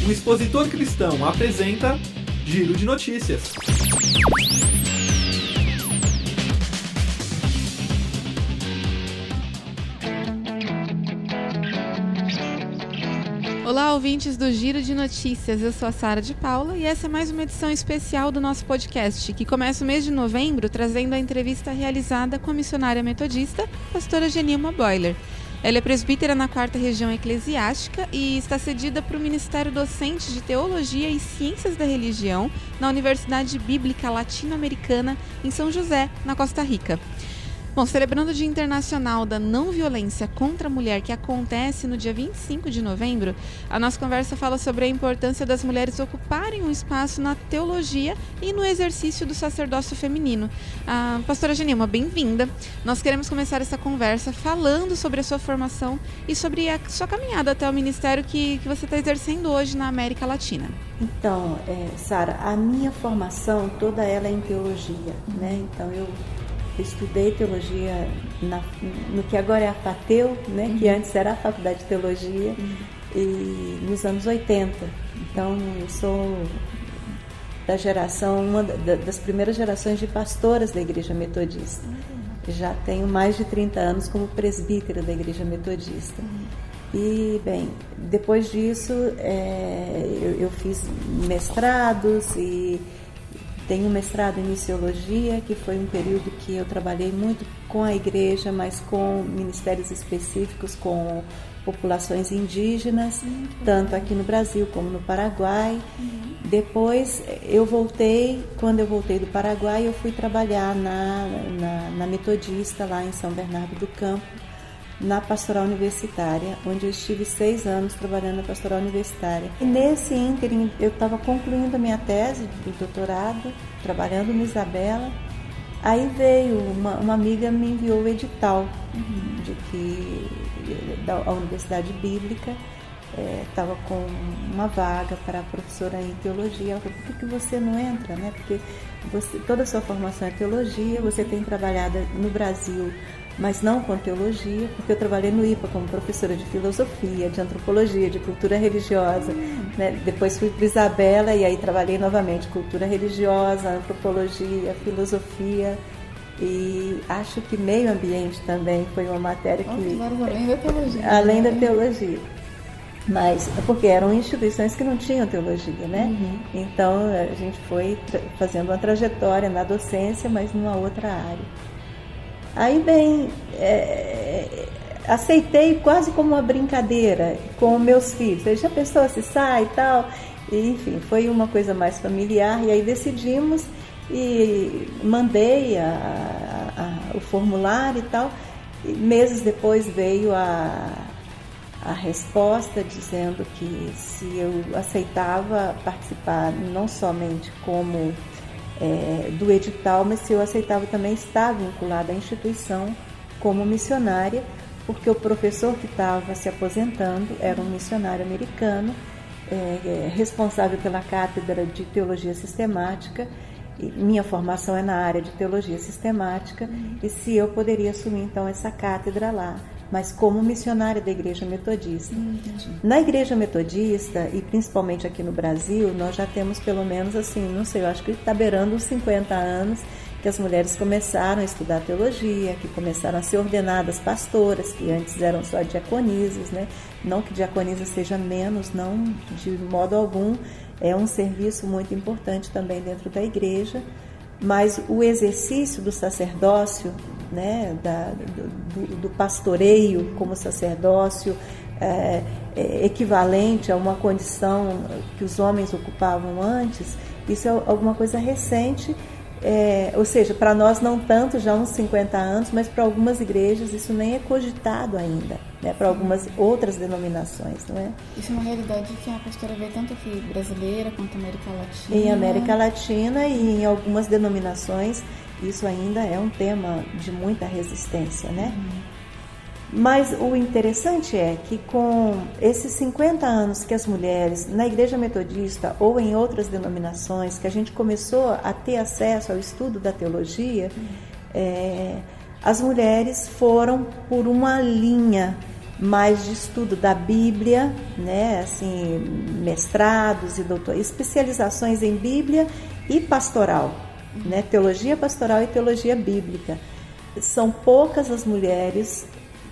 Um expositor cristão apresenta Giro de Notícias. Olá, ouvintes do Giro de Notícias, eu sou a Sara de Paula e essa é mais uma edição especial do nosso podcast, que começa o mês de novembro trazendo a entrevista realizada com a missionária metodista, pastora Genilma Boiler. Ela é presbítera na 4ª Região Eclesiástica e está cedida para o Ministério Docente de Teologia e Ciências da Religião na Universidade Bíblica Latino-Americana em São José, na Costa Rica. Bom, celebrando o Dia Internacional da Não Violência contra a Mulher, que acontece no dia 25 de novembro, a nossa conversa fala sobre a importância das mulheres ocuparem um espaço na teologia e no exercício do sacerdócio feminino. Pastora Genilma, bem-vinda. Nós queremos começar essa conversa falando sobre a sua formação e sobre a sua caminhada até o ministério que você está exercendo hoje na América Latina. Então, Sara, a minha formação toda ela é em teologia, né? Então, eu estudei teologia no que agora é a FATEU, né? Que antes era a Faculdade de Teologia, e nos anos 80. Então, eu sou da geração, uma das primeiras gerações de pastoras da Igreja Metodista. Já tenho mais de 30 anos como presbítera da Igreja Metodista. E, bem, depois disso, eu fiz mestrados e tenho um mestrado em missiologia, que foi um período que eu trabalhei muito com a igreja, mas com ministérios específicos, com populações indígenas, tanto aqui no Brasil como no Paraguai. Depois eu voltei, quando eu voltei do Paraguai, eu fui trabalhar na Metodista, lá em São Bernardo do Campo, na pastoral universitária, onde eu estive 6 anos trabalhando na pastoral universitária. E nesse ínterim, eu estava concluindo a minha tese de doutorado, trabalhando no Isabela. Aí veio, uma amiga me enviou o edital de que a Universidade Bíblica estava com uma vaga para professora em teologia. Ela falou, por que você não entra, né? Porque toda a sua formação é teologia, você tem trabalhado no Brasil, mas não com teologia, porque eu trabalhei no IPA como professora de filosofia, de antropologia, de cultura religiosa, né? Depois fui para Isabela e aí trabalhei novamente cultura religiosa, antropologia, filosofia e acho que meio ambiente também foi uma matéria que... Além da teologia. Além da teologia. Mas, porque eram instituições que não tinham teologia, né? Então a gente foi fazendo uma trajetória na docência, mas numa outra área. Aí, bem, aceitei quase como uma brincadeira com meus filhos. Aí já pensou se sai e tal? E, enfim, foi uma coisa mais familiar. E aí decidimos e mandei o formulário e tal. E meses depois veio a resposta dizendo que se eu aceitava participar não somente como do edital, mas se eu aceitava também estar vinculada à instituição como missionária, porque o professor que estava se aposentando era um missionário americano, responsável pela cátedra de teologia sistemática. E minha formação é na área de teologia sistemática, e se eu poderia assumir então essa cátedra lá, mas como missionária da Igreja Metodista. Na Igreja Metodista, e principalmente aqui no Brasil, nós já temos pelo menos assim, não sei, eu acho que está beirando uns 50 anos que as mulheres começaram a estudar teologia, que começaram a ser ordenadas pastoras, que antes eram só diaconisas, né? Não que diaconisa seja menos, não de modo algum, é um serviço muito importante também dentro da igreja, mas o exercício do sacerdócio, né, do pastoreio como sacerdócio equivalente a uma condição que os homens ocupavam antes, isso é alguma coisa recente, ou seja, para nós não tanto, já uns 50 anos, mas para algumas igrejas isso nem é cogitado ainda, né, para algumas outras denominações, não é? Isso é uma realidade que a pastora vê tanto aqui brasileira quanto América Latina. Em América Latina e em algumas denominações isso ainda é um tema de muita resistência, né? Mas o interessante é que com esses 50 anos que as mulheres, na Igreja Metodista ou em outras denominações, que a gente começou a ter acesso ao estudo da teologia, as mulheres foram por uma linha mais de estudo da Bíblia, né? Assim, mestrados e especializações em Bíblia e pastoral, né? Teologia pastoral e teologia bíblica. São poucas as mulheres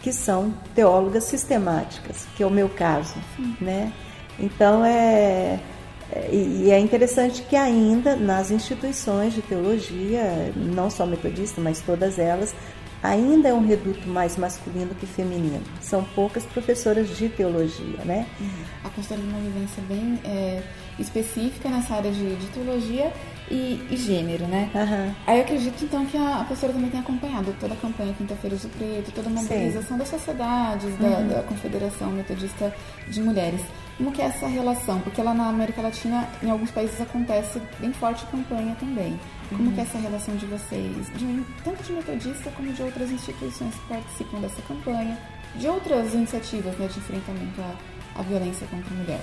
que são teólogas sistemáticas, que é o meu caso, né? Então é interessante que ainda nas instituições de teologia, não só metodista, mas todas elas, ainda é um reduto mais masculino que feminino. São poucas professoras de teologia, né? A pastora tem uma vivência bem específica nessa área de teologia e gênero, né? Uhum. Aí eu acredito, então, que a pastora também tem acompanhado toda a campanha Quinta-feiras do Preto, toda a mobilização das sociedades, da Confederação Metodista de Mulheres. Como que é essa relação? Porque lá na América Latina, em alguns países, acontece bem forte campanha também. Como que é essa relação de vocês, tanto de metodista como de outras instituições que participam dessa campanha, de outras iniciativas, né, de enfrentamento à violência contra a mulher?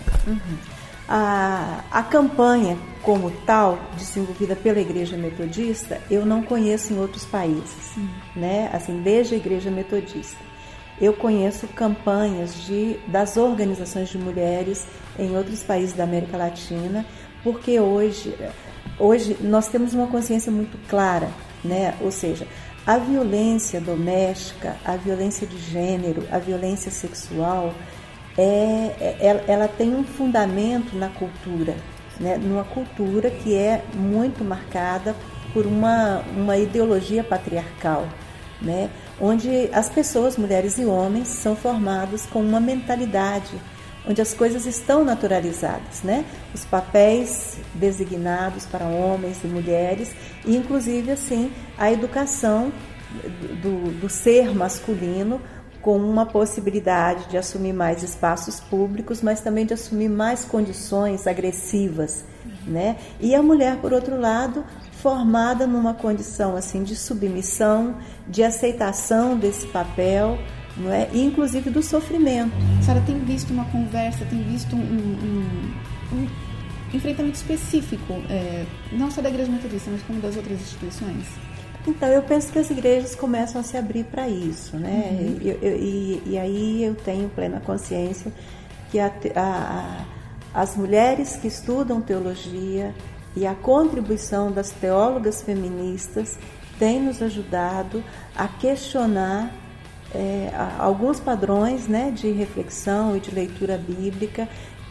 A campanha como tal, desenvolvida pela Igreja Metodista, eu não conheço em outros países, né? Assim, desde a Igreja Metodista. Eu conheço campanhas das organizações de mulheres em outros países da América Latina, porque hoje nós temos uma consciência muito clara, né? Ou seja, a violência doméstica, a violência de gênero, a violência sexual, ela tem um fundamento na cultura, né? Numa cultura que é muito marcada por uma ideologia patriarcal, né? Onde as pessoas, mulheres e homens, são formados com uma mentalidade onde as coisas estão naturalizadas, né? Os papéis designados para homens e mulheres, e inclusive assim a educação do ser masculino com uma possibilidade de assumir mais espaços públicos, mas também de assumir mais condições agressivas, né? E a mulher, por outro lado, formada numa condição assim de submissão, de aceitação desse papel, não é? E inclusive do sofrimento. A senhora tem visto uma conversa, tem visto um enfrentamento específico, não só da Igreja Metodista, mas como das outras instituições? Então, eu penso que as igrejas começam a se abrir para isso, né? E aí eu tenho plena consciência que as mulheres que estudam teologia e a contribuição das teólogas feministas tem nos ajudado a questionar alguns padrões, né, de reflexão e de leitura bíblica,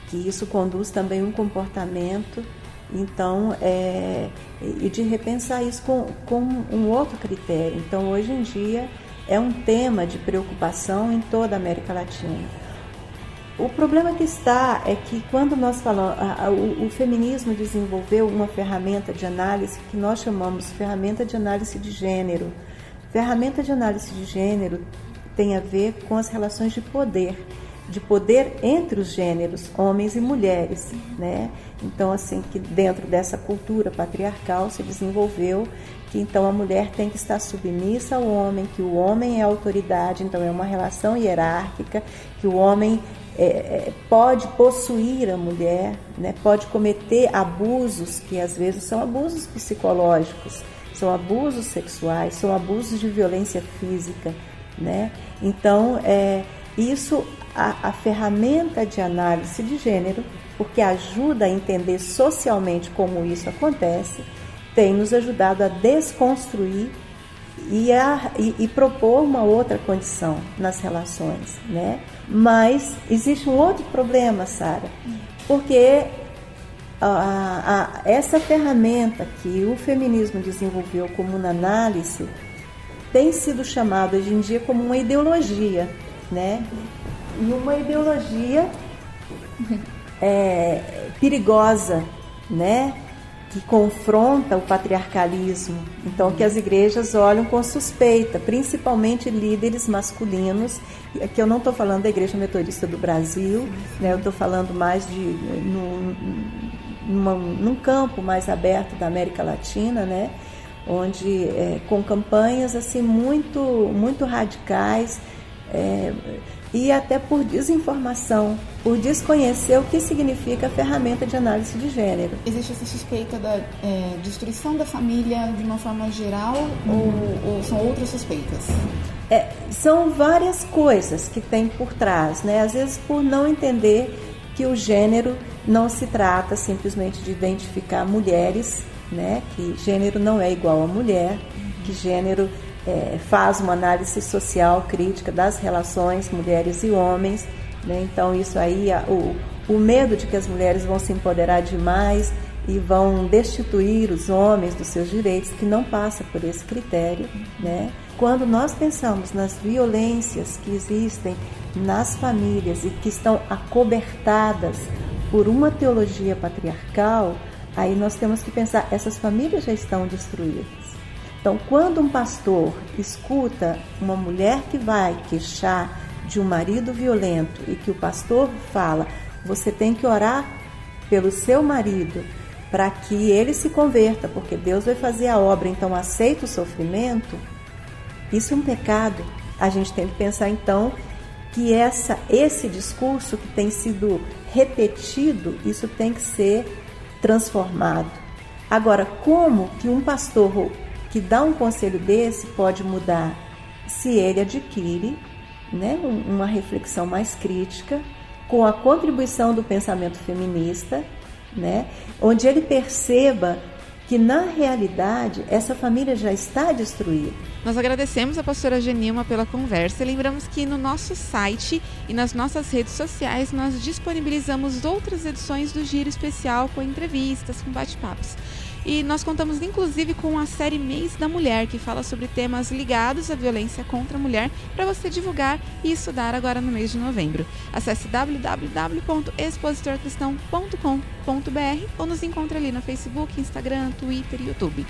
que isso conduz também um comportamento. Então, e de repensar isso com um outro critério. Então, hoje em dia, é um tema de preocupação em toda a América Latina. O problema que está é que quando nós falamos, o feminismo desenvolveu uma ferramenta de análise que nós chamamos de ferramenta de análise de gênero. Ferramenta de análise de gênero tem a ver com as relações de poder entre os gêneros, homens e mulheres, né? Então, assim, que dentro dessa cultura patriarcal se desenvolveu que então a mulher tem que estar submissa ao homem, que o homem é a autoridade, então é uma relação hierárquica, que o homem pode possuir a mulher, né? Pode cometer abusos, que às vezes são abusos psicológicos, são abusos sexuais, são abusos de violência física, né? Então, isso, a ferramenta de análise de gênero, porque ajuda a entender socialmente como isso acontece, tem nos ajudado a desconstruir e propor uma outra condição nas relações, né? Mas existe um outro problema, Sara, porque essa ferramenta que o feminismo desenvolveu como uma análise tem sido chamada hoje em dia como uma ideologia, né? E uma ideologia perigosa, né? Que confronta o patriarcalismo. Então, que as igrejas olham com suspeita, principalmente líderes masculinos. Aqui eu não estou falando da Igreja Metodista do Brasil, né? Eu estou falando mais num campo mais aberto da América Latina, né? Onde com campanhas assim muito radicais, e até por desinformação, por desconhecer o que significa a ferramenta de análise de gênero. Existe essa suspeita da destruição da família de uma forma geral, ou são outras suspeitas? São várias coisas que tem por trás, né? Às vezes por não entender que o gênero não se trata simplesmente de identificar mulheres, né? Que gênero não é igual a mulher, que gênero faz uma análise social crítica das relações mulheres e homens, né? Então isso aí, o medo de que as mulheres vão se empoderar demais e vão destituir os homens dos seus direitos, que não passa por esse critério, né? Quando nós pensamos nas violências que existem nas famílias e que estão acobertadas por uma teologia patriarcal, aí nós temos que pensar, essas famílias já estão destruídas. Então, quando um pastor escuta uma mulher que vai queixar de um marido violento e que o pastor fala, você tem que orar pelo seu marido para que ele se converta, porque Deus vai fazer a obra, então aceita o sofrimento, isso é um pecado. A gente tem que pensar então que esse discurso que tem sido repetido, isso tem que ser transformado. Agora, como que um pastor que dá um conselho desse pode mudar? Se ele adquire, né, uma reflexão mais crítica, com a contribuição do pensamento feminista, né, onde ele perceba que na realidade essa família já está destruída. Nós agradecemos a pastora Genilma pela conversa e lembramos que no nosso site e nas nossas redes sociais nós disponibilizamos outras edições do Giro Especial com entrevistas, com bate-papos. E nós contamos inclusive com a série Mês da Mulher, que fala sobre temas ligados à violência contra a mulher, para você divulgar e estudar agora no mês de novembro. Acesse www.expositorcristão.com.br ou nos encontre ali no Facebook, Instagram, Twitter e YouTube.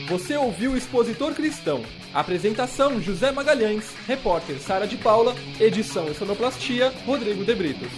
Você ouviu o Expositor Cristão. Apresentação José Magalhães, repórter Sara de Paula, edição e sonoplastia Rodrigo de Britos.